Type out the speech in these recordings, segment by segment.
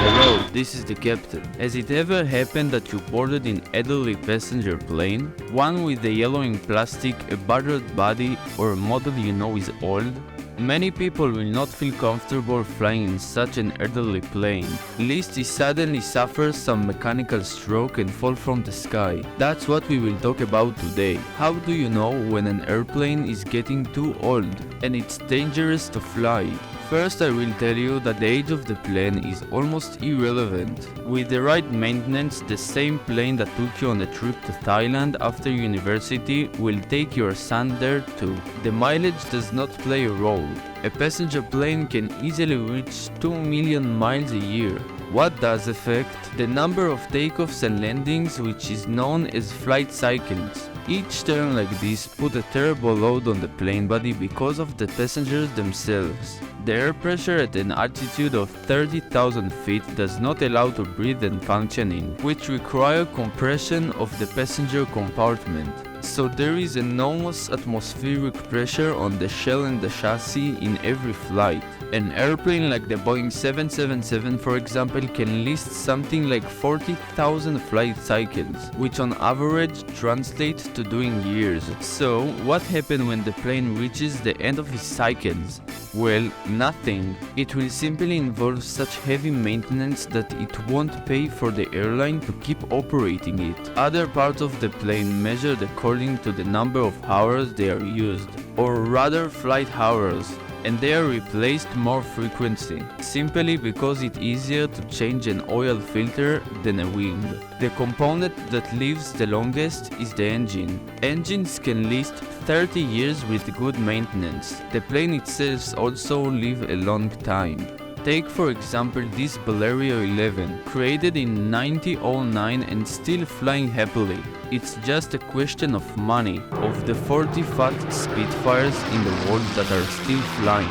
Hello, this is the captain. Has it ever happened that you boarded an elderly passenger plane? One with a yellowing plastic, a battered body, or a model you know is old? Many people will not feel comfortable flying in such an elderly plane, lest he suddenly suffers some mechanical stroke and fall from the sky. That's what we will talk about today. How do you know when an airplane is getting too old and it's dangerous to fly? First, I will tell you that the age of the plane is almost irrelevant. With the right maintenance, the same plane that took you on a trip to Thailand after university will take your son there too. The mileage does not play a role. A passenger plane can easily reach 2 million miles a year. What does affect? The number of takeoffs and landings, which is known as flight cycles. Each turn like this put a terrible load on the plane body because of the passengers themselves. The air pressure at an altitude of 30,000 feet does not allow to breathe and functioning, which require compression of the passenger compartment. So there is enormous atmospheric pressure on the shell and the chassis in every flight. An airplane like the Boeing 777, for example, can list something like 40,000 flight cycles, which on average translates to doing years. So, what happens when the plane reaches the end of its cycles? Well, nothing. It will simply involve such heavy maintenance that it won't pay for the airline to keep operating it. Other parts of the plane measured according to the number of hours they are used, or rather flight hours, and they are replaced more frequently, simply because it's easier to change an oil filter than a wing. The component that lives the longest is the engine. Engines can last 30 years with good maintenance. The plane itself also lives a long time. Take for example this Valerio 11, created in 1909 and still flying happily. It's just a question of money, of the 40 fat Spitfires in the world that are still flying.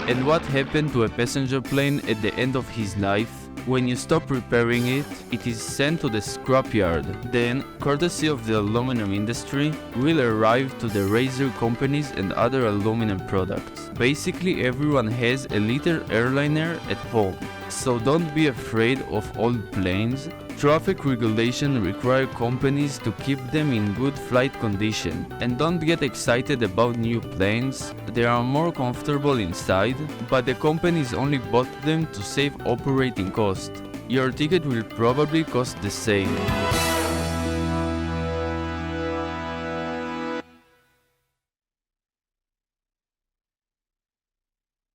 And what happened to a passenger plane at the end of his life? When you stop repairing it, it is sent to the scrapyard. Then, courtesy of the aluminum industry, will arrive to the razor companies and other aluminum products. Basically, everyone has a little airliner at home. So don't be afraid of old planes. Traffic regulation require companies to keep them in good flight condition. And don't get excited about new planes. They are more comfortable inside, but the companies only bought them to save operating costs. Your ticket will probably cost the same.